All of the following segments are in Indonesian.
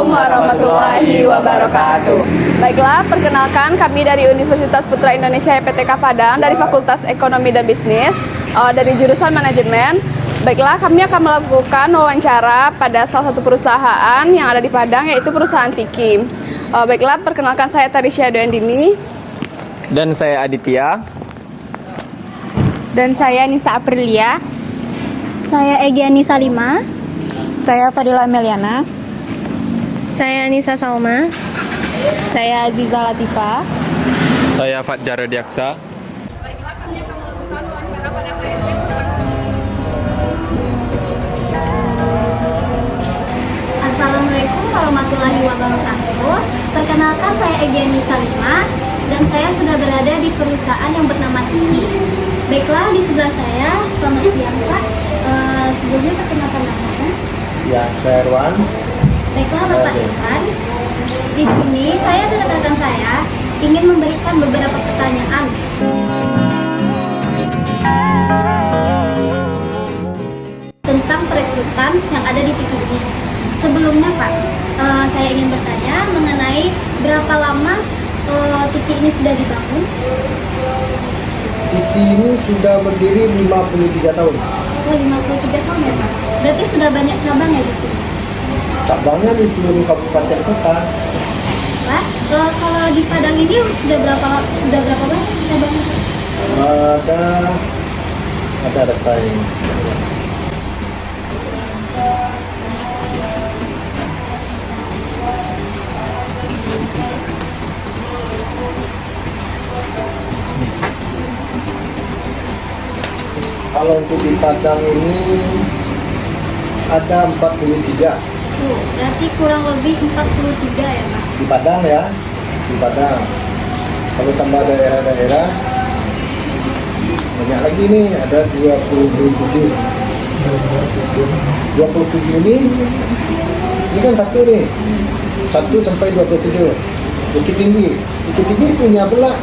Assalamualaikum warahmatullahi wabarakatuh. Baiklah, perkenalkan kami dari Universitas Putra Indonesia EPTK Padang dari Fakultas Ekonomi dan Bisnis dari jurusan Manajemen. Baiklah, kami akan melakukan wawancara pada salah satu perusahaan yang ada di Padang, yaitu perusahaan Tiki. Baiklah, perkenalkan saya Tarisya Doendini. Dan saya Aditya. Dan saya Nisa Aprilia. Saya Egyanisa Salima. Saya Fadila Meliana. Saya Nisa Salma. Saya Aziza Latifa. Saya Fatjar Diaksa. Baiklah, kami akan melakukan wawancara pada KSD. Assalamualaikum warahmatullahi wabarakatuh. Perkenalkan saya Egyanisa Salima dan saya sudah berada di perusahaan yang bernama Tiki. Baiklah, di sebelah saya, selamat siang Pak. Sebelumnya perkenalkan namanya. Ya, saya Irwan. Baiklah Bapak Irwan. Di sini saya dan rekan saya ingin memberikan beberapa pertanyaan. Tentang perekrutan yang ada di Tiki ini. Sebelumnya Pak, saya ingin bertanya mengenai berapa lama Tiki ini sudah dibangun. Tiki ini sudah berdiri 53 tahun. Oh, 53 tahun ya Pak. Berarti sudah banyak cabang ya di sini. Cabangnya di seluruh kabupaten kota. Pak, kalau di Padang ini sudah berapa banyak cabangnya? Ada data ini. Kalau untuk di Padang ini ada 43. Berarti kurang lebih 43 ya Pak? Di Padang ya, di Padang. Kalau tambah daerah-daerah banyak lagi nih, ada 27. 27 ini kan satu nih, 1 sampai 27. Bukit Tinggi punya pula,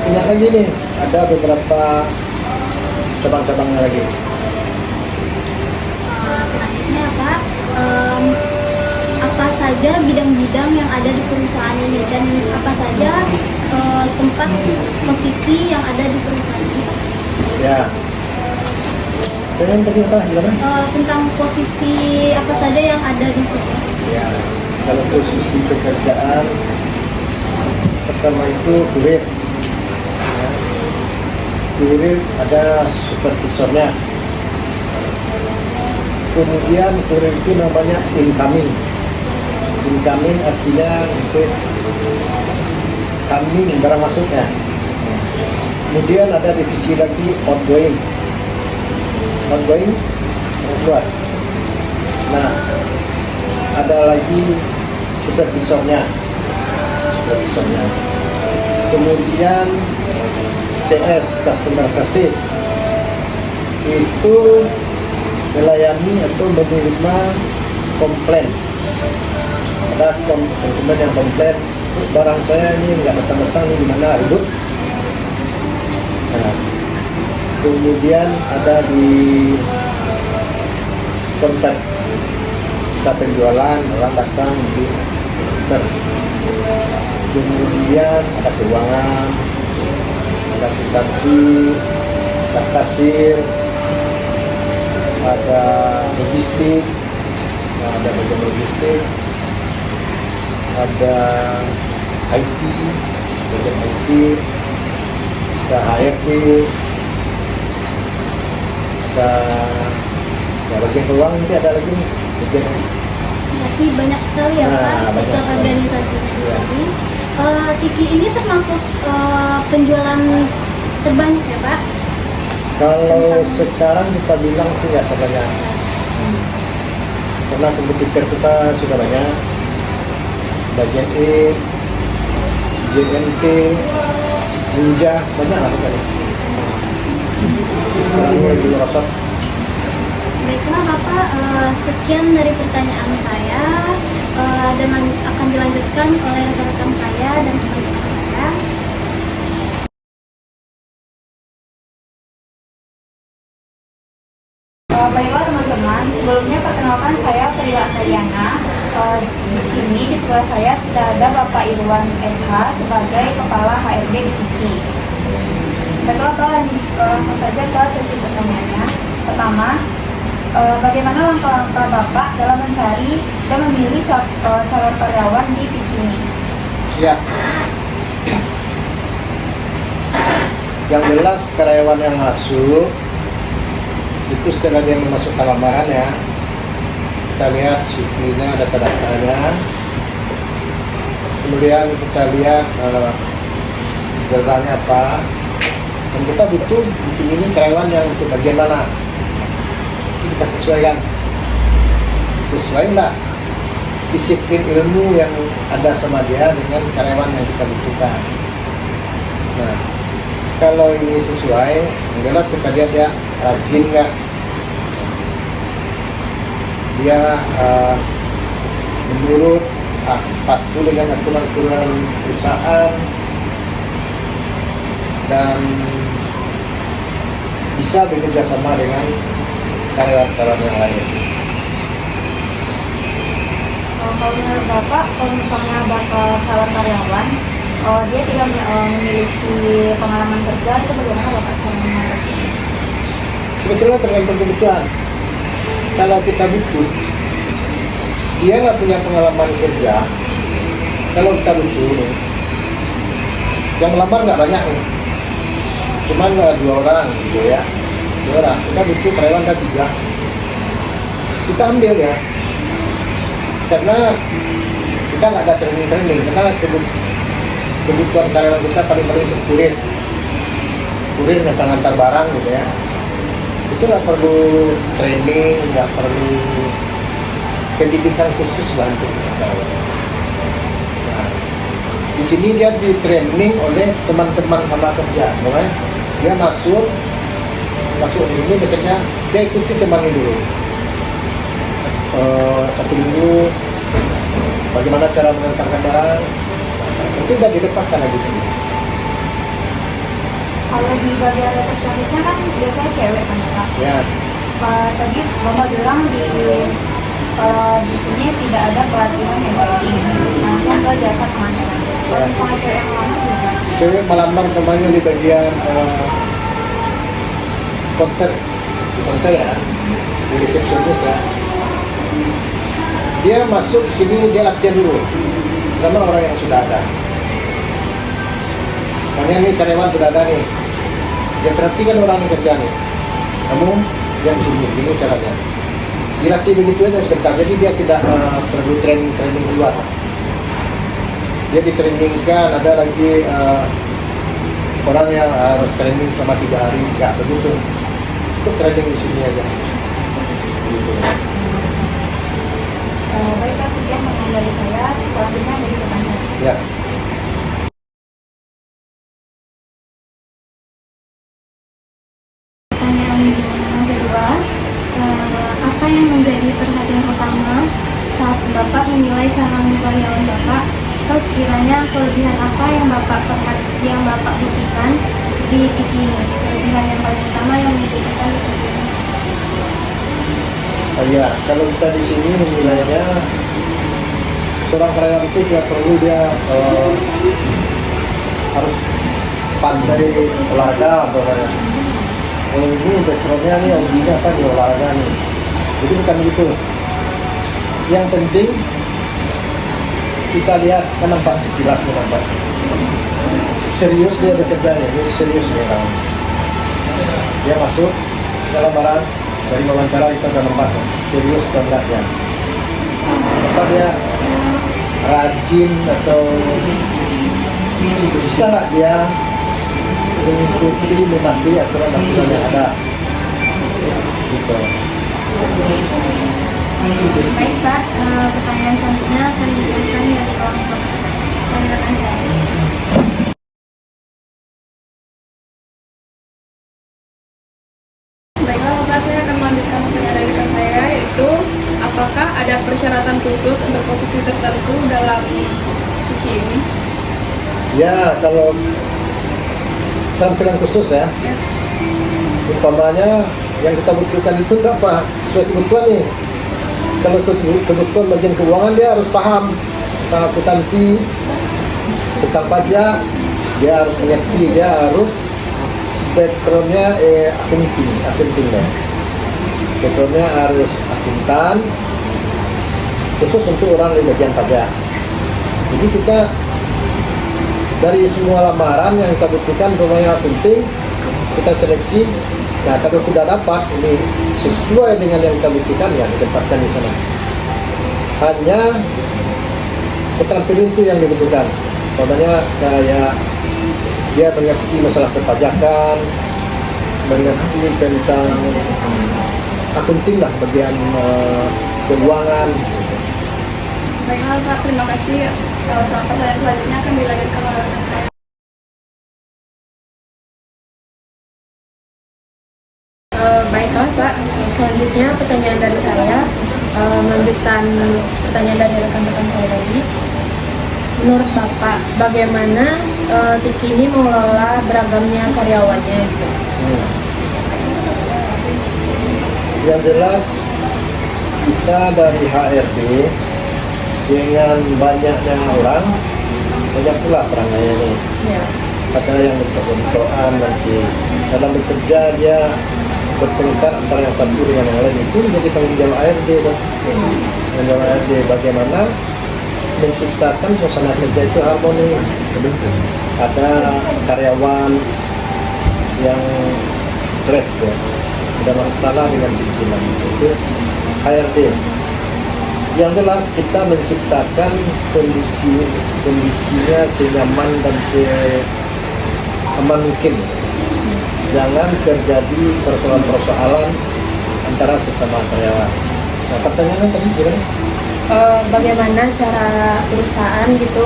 punya lagi nih, ada beberapa cabang-cabangnya lagi. Selanjutnya Pak, apa saja bidang-bidang yang ada di perusahaan ini dan apa saja tempat posisi yang ada di perusahaan ini? Ya, saya yang tadi apa gimana? Tentang posisi apa saja yang ada di sini? Ya, kalau posisi pekerjaan pertama itu kurir. Ya. Kurir ada supervisornya. Kemudian kurir itu namanya incoming. Incoming artinya itu coming, barang masuknya. Kemudian ada divisi lagi outgoing. Outgoing keluar. Nah, ada lagi supervisornya. Kemudian CS, customer service, itu melayani atau menerima komplain. Ada konsumen yang komplain, barang saya ini nggak datang-datang, ini gimana, ribut. Nah, kemudian ada di kontak kita penjualan, orang datang di konter. Kemudian ada keuangan, ada akuntansi, ada kasir, ada logistik, ada bagian logistik, ada IT, bagian IT, ada HRD, ada bagian keuangan, nanti ada lagi bagian. Berarti banyak sekali ya Pak struktur organisasinya di sini. Tiki ini termasuk penjualan terbanyak ya Pak? Kalau sekarang kita bilang sih nggak terbanyak, karena kompetitor kita sudah banyak, ada JNE, JNT, Ninja, banyak lah tadi. Sekarang lagi merosot. Baiklah Bapak, sekian dari pertanyaan saya dan akan dilanjutkan oleh rekan-rekan saya dan teman-teman saya. Baiklah teman-teman, sebelumnya perkenalkan saya Fadila Meliana Di sini di sekolah saya sudah ada Bapak Irwan SH sebagai Kepala HRD di PIKI. Baiklah Pak, langsung saja ke sesi pertanyaannya. Pertama, bagaimana langkah-langkah Bapak dalam mencari dan memilih calon karyawan di PIKI ini? Ya. Yang jelas karyawan yang masuk itu setelah dia memasukkan lamaran ya, kita lihat CV-nya, data-datanya, kemudian kita lihat ijazahnya apa, dan kita butuh di sini ini karyawan yang untuk bagian mana, kita sesuaikan, sesuailah disiplin ilmu yang ada sama dia dengan karyawan yang kita butuhkan. Nah, kalau ini sesuai, yang jelas kita lihat dia rajin nggak, dia menurut patuh dengan aturan-aturan perusahaan dan bisa bekerja sama dengan karyawan-karyawan yang lain. Kalau menurut Bapak, kalau misalnya calon karyawan, dia tidak memiliki pengalaman kerja, itu bagaimana Bapak cara menghadapi? Sebetulnya tergantung kebutuhan. Kalau kita butuh, dia nggak punya pengalaman kerja. Kalau kita butuh nih, yang melamar nggak banyak nih, cuman 2 orang gitu ya, 2 orang. Kita butuh karyawan kan 3, kita ambil ya, karena kita nggak ada training, karena kebutuhan karyawan kita paling-paling untuk kurir ngantar barang gitu ya. Itu nggak perlu training, nggak perlu pendidikan khusus lah untuk karyawan. Nah, di sini dia di training oleh teman-teman sama kerja, mulai dia masuk ini bekerja, dia ikuti temannya dulu 1 minggu, bagaimana cara mengantarkan barang, itu udah dilepaskan lagi. Kalau di bagian resepsionisnya kan biasanya cewek kan Pak? Ya. Tadi Bapak bilang di sini tidak ada pelatihan yang baik, langsung ke jasa pengantaran. Kalau misalnya cewek yang melamar juga? Cewek melamar temannya di bagian konter ya, di resepsionis ya. Dia masuk ke sini, dia latihan dulu sama orang yang sudah ada. Makanya nih karyawan sudah ada nih, dia perhatikan orang yang kerja nih. Kamu yang di sini, ini caranya. Dilatih begitu aja sebentar, jadi dia tidak perlu training luar. Dia ditrainingkan, ada lagi orang yang harus training selama 3 hari, nggak begitu. Itu training di sini aja. Gitu. Baiklah, sekian pertanyaan dari saya. Selanjutnya dari pertanyaan. Ya. Pertanyaan yang kedua, apa yang menjadi perhatian utama saat Bapak menilai calon karyawan Bapak? Atau sekiranya kelebihan apa yang Bapak butuhkan di PIKI ini? Kelebihan yang paling utama yang dibutuhkan di PIKI ini? Ya, kalau kita di sini menilainya seorang karyawan itu tidak perlu dia harus pandai olahraga pokoknya. Oh ini backgroundnya nih, hobinya apa di olahraga nih. Jadi bukan gitu. Yang penting kita lihat kan nampak sekilas nampak. Serius dia bekerja ya, dia serius dia kan. Dia masuk dalam barang. Dari wawancara kita akan nampak serius atau enggak ya. Apa dia rajin atau bisa nggak dia mengikuti, mematuhi aturan-aturan yang ada. Gitu. Baik Pak, pertanyaan selanjutnya akan dijelaskan dari kelompok rekan saya. Baiklah Bapak, saya akan melanjutkan pertanyaan dari rekan saya, yaitu apakah ada persyaratan khusus untuk posisi tertentu dalam PIKI ini? Ya, kalau tampilan khusus ya, umpamanya yang kita butuhkan itu enggak apa sesuai kebutuhan nih. Kalau kebutuhan bagian keuangan dia harus paham tentang akuntansi, tentang pajak, dia harus mengerti, dia harus backgroundnya akunting. Backgroundnya harus akuntan, khusus untuk orang di bagian pajak. Jadi kita dari semua lamaran yang kita butuhkan pemain akunting, kita seleksi. Nah, kalau sudah dapat ini sesuai dengan yang kita butuhkan, ya ditempatkan di sana. Hanya keterampilan itu yang dibutuhkan. Contohnya kayak dia mengerti masalah perpajakan, mengerti tentang akunting lah, bagian keuangan. Baiklah Pak, terima kasih. Soal pertanyaan selanjutnya akan dilanjutkan oleh rekan saya. Baiklah Pak, selanjutnya pertanyaan dari saya melanjutkan pertanyaan dari rekan-rekan saya tadi. Menurut Bapak, bagaimana Tiki ini mengelola beragamnya karyawannya gitu? Yang jelas kita dari HRD dengan banyaknya orang, banyak pula perangai ini. Ya. Ada yang bentuk-bentukan nanti dalam bekerja dia bertengkar antara yang satu dengan yang lain, itu menjadi tanggung jawab HRD tuh. Tanggung jawab HRD bagaimana menciptakan suasana kerja itu harmonis. Ada karyawan yang stres ya, ada masalah dengan pimpinan, itu HRD. Yang jelas kita menciptakan kondisinya senyaman dan seaman mungkin. Jangan terjadi persoalan-persoalan antara sesama karyawan. Nah, pertanyaannya tadi gimana? Bagaimana cara perusahaan gitu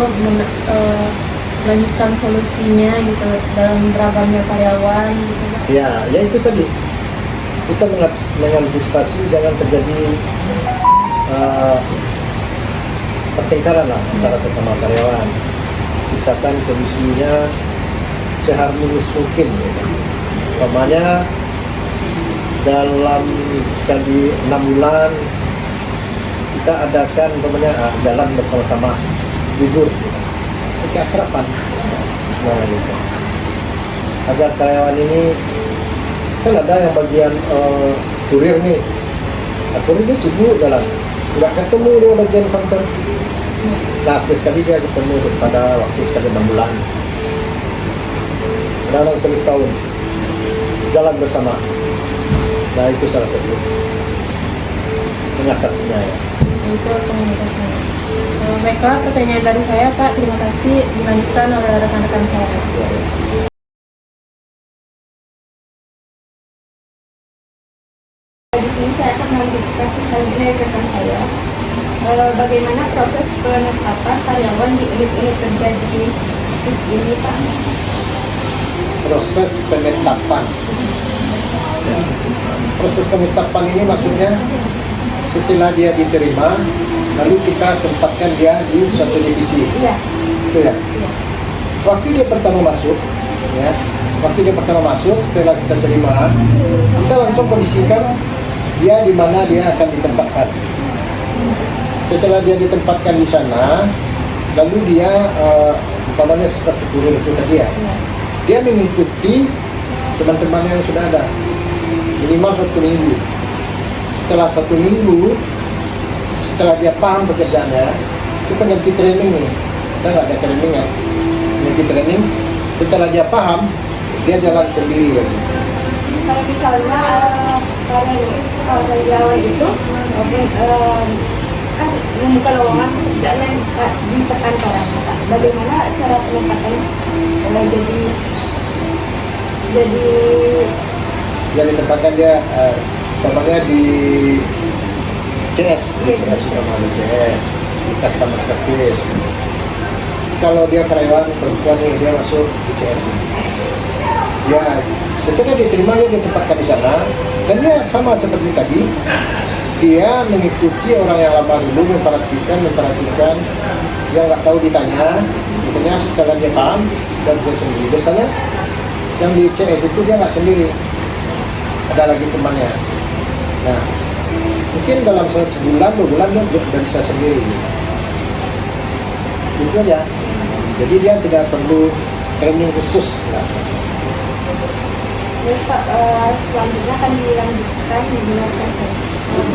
melanjutkan solusinya gitu dalam beragamnya karyawan gitu? Ya itu tadi. Kita mengantisipasi jangan terjadi pertengkaran lah antara sesama karyawan. Ciptakan kondisinya seharmonis mungkin. Umpamanya dalam sekali 6 bulan kita adakan jalan bersama-sama, libur, keakraban. Nah, gitu. Agar karyawan ini kan ada yang bagian kurir nih. Nah, kurir dia sibuk dalam nggak ketemu dia bagian kantor. Nah, sekali dia ketemu pada waktu sekali 6 bulan, dalam sekali setahun jalan bersama. Nah, itu salah satu mengatasinya ya. Itu komunikasinya. Baiklah, pertanyaan dari saya Pak, terima kasih, dilanjutkan oleh rekan-rekan saya. Di sini saya akan melanjutkan selanjutnya dari rekan saya. Bagaimana proses penetapan karyawan di unit-unit kerja di ini Pak? Proses penetapan. Proses penetapan ini maksudnya setelah dia diterima, lalu kita tempatkan dia di suatu divisi. Iya. Itu ya. Waktu dia pertama masuk, ya, setelah kita terima, kita langsung kondisikan dia di mana dia akan ditempatkan. Setelah dia ditempatkan di sana, lalu dia umpamanya seperti kurir itu tadi ya. Dia mengikuti teman-teman yang sudah ada minimal 1 minggu. Setelah 1 minggu, setelah dia paham pekerjaannya, kita ganti training nih. Kita nggak ada training ya, ganti training. Setelah dia paham, dia jalan sendiri. Kalau misalnya karyawan itu kan membuka lowongan pekerjaan yang ditekan orang, bagaimana cara penempatan Yang ditempatkan dia umpamanya di CS, di customer service. Kalau dia karyawan perempuan nih, dia masuk di CS. Ya, setelah diterima dia ditempatkan di sana, dan dia sama seperti tadi, dia mengikuti orang yang lama dulu, memperhatikan, dia nggak tahu ditanya, setelah dia paham dan dia sendiri. Biasanya yang di CS itu dia nggak sendiri, ada lagi temannya. Nah, Mungkin dalam sebulan, 2 bulan dia sudah bisa sendiri. Itu aja. Jadi dia tidak perlu training khusus. Nah. Baik Pak, selanjutnya akan dilanjutkan di bulan Desember.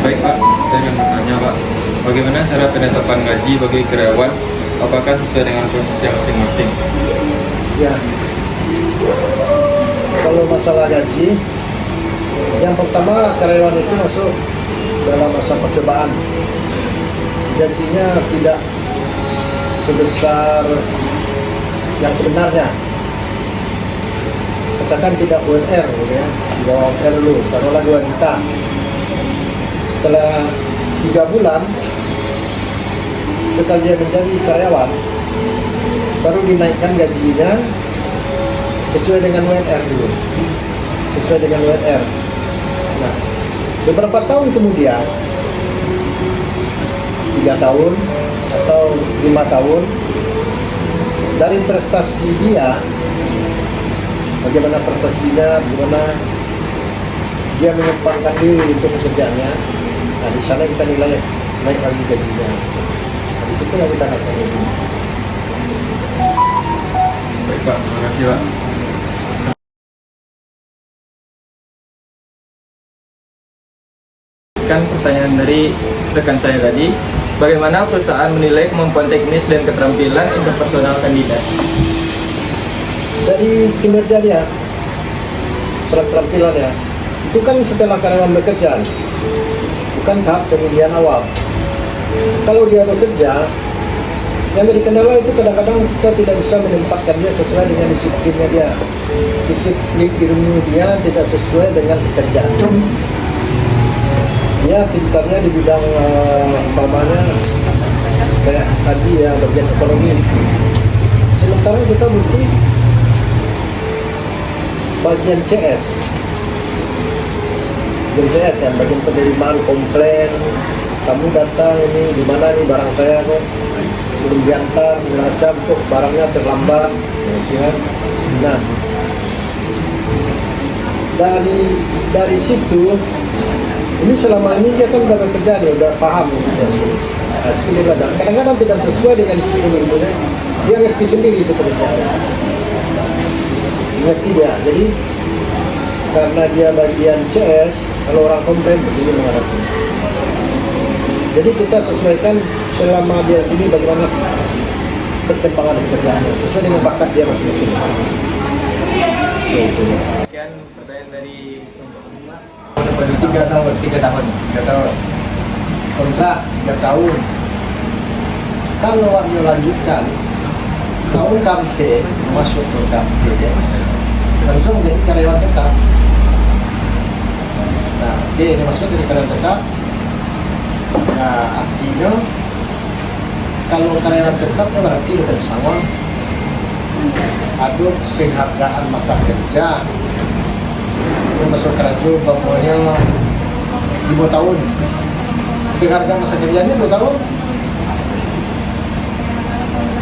Baik Pak, saya ingin bertanya Pak, bagaimana cara penetapan gaji bagi karyawan? Apakah sesuai dengan posisi masing-masing? Ya. Kalau masalah gaji, yang pertama karyawan itu masuk dalam masa percobaan. Gajinya tidak sebesar yang sebenarnya. Katakan tidak UMR gitu ya, di bawah UMR dulu, taruhlah 2 juta. Setelah 3 bulan, setelah dia menjadi karyawan, baru dinaikkan gajinya sesuai dengan UMR dulu, sesuai dengan UMR. Nah, beberapa tahun kemudian, 3 tahun atau 5 tahun, dari prestasi dia, bagaimana prestasinya, bagaimana dia menyempatkan diri untuk pekerjaannya, nah di sana kita nilai naik lagi gajinya. Nah, di situ yang kita naikkan gaji. Baik Pak, terima kasih Pak. Kan pertanyaan dari rekan saya tadi, bagaimana perusahaan menilai kemampuan teknis dan keterampilan interpersonal kandidat? Dari kinerja dia, surat keterampilan ya, itu kan setelah karyawan bekerja, bukan tahap pemilihan awal. Kalau dia bekerja, yang jadi kendala itu kadang-kadang kita tidak bisa menempatkan dia sesuai dengan disiplinnya dia. Disiplin ilmu dia tidak sesuai dengan pekerjaan. Dia pintarnya di bidang umpamanya kayak tadi ya, bagian ekonomi. Sementara kita butuh bagian CS. Bagian CS kan, bagian penerimaan komplain. Kamu datang ini di mana nih barang saya kok belum diantar segala macam, kok barangnya terlambat, ya. Nah, dari situ ini selama ini dia kan udah bekerja, dia udah paham ya situasi. Nah, itu dia belajar. Kadang-kadang tidak sesuai dengan disiplin ilmunya, dia ngerti sendiri itu pekerjaan. Ngerti dia. Jadi karena dia bagian CS, kalau orang komplain begini menghadapi. Jadi kita sesuaikan selama dia sini bagaimana perkembangan pekerjaannya sesuai dengan bakat dia masing-masing. Sekian pertanyaan dari kelompok 5. 3 tahun. 3 tahun. 3 tahun. Kontrak 3 tahun. Kalau waktu lanjutkan tahun KMP masuk ke KMP langsung menjadi karyawan tetap. Nah, dia ini masuk jadi karyawan tetap. Nah, artinya kalau karyawan tetapnya berarti udah bersama. Ada penghargaan masa kerja. Masuk kerja pokoknya 5 tahun. Penghargaan masa kerjanya 2 tahun.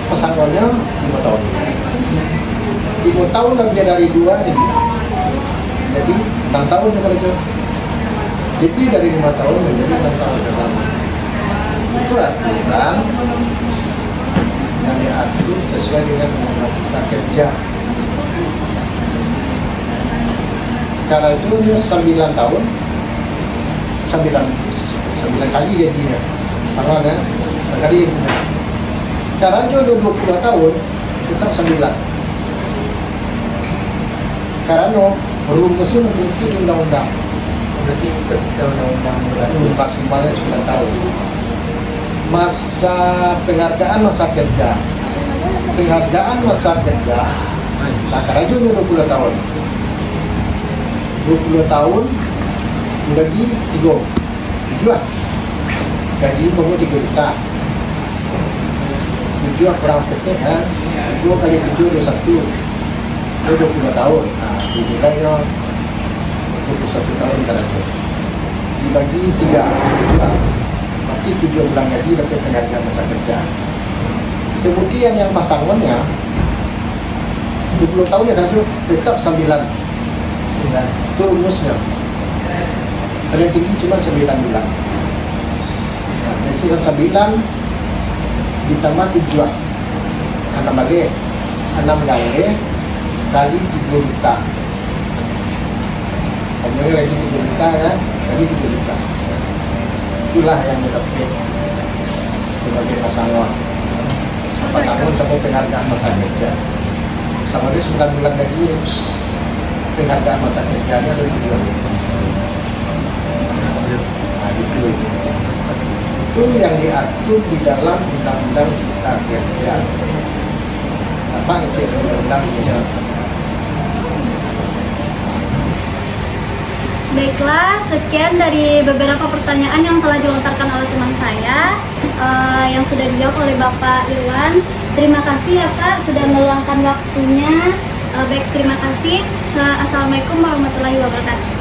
Pesangonnya 5 tahun. 5 tahun lebih dari 2 nih. Jadi 6 tahun dia kerja. Lebih dari 5 tahun menjadi 6 tahun pertama. Itu aturan yang diatur sesuai dengan undang-undang kita kerja. Karena itu 9 tahun, 9 kali gajinya, sama kan? Kali karena itu 22 tahun, tetap 9. Karena rumusnya mengikuti undang-undang. Berarti kita undang-undang Maksimalnya 9 tahun. Masa penghargaan masa kerja. Penghargaan masa kerja. Nah, karena itu 20 tahun. 20 tahun bagi 3 gaji pokok 3 juta. 7 kurang sedikit kan. 2 kali 7 21. Itu 20 tahun. Nah, dinilainya 21 tahun karena itu. Dibagi 3 berarti 7 bulan gaji dapat penghargaan masa kerja. Kemudian yang pasangannya 20 tahun ya kan itu tetap 9. Itu rumusnya. Ada yang tinggi cuma 9 bulan. 9 ditambah 7 karena balik 6 gawe kali 3 juta. Kemudian lagi 3 juta kan, lagi 3 juta. Itulah yang didapat sebagai pasangan. Pasangan sama penghargaan masa kerja. Sama dia 9 bulan gaji, penghargaan masa kerjanya dari 2 juta. Nah, itu yang diatur di dalam Undang-Undang Cipta Kerja. Apa itu Undang-Undang Cipta Kerja? Baiklah, sekian dari beberapa pertanyaan yang telah dilontarkan oleh teman saya yang sudah dijawab oleh Bapak Irwan. Terima kasih ya Pak sudah meluangkan waktunya. Baik, terima kasih. Assalamualaikum warahmatullahi wabarakatuh.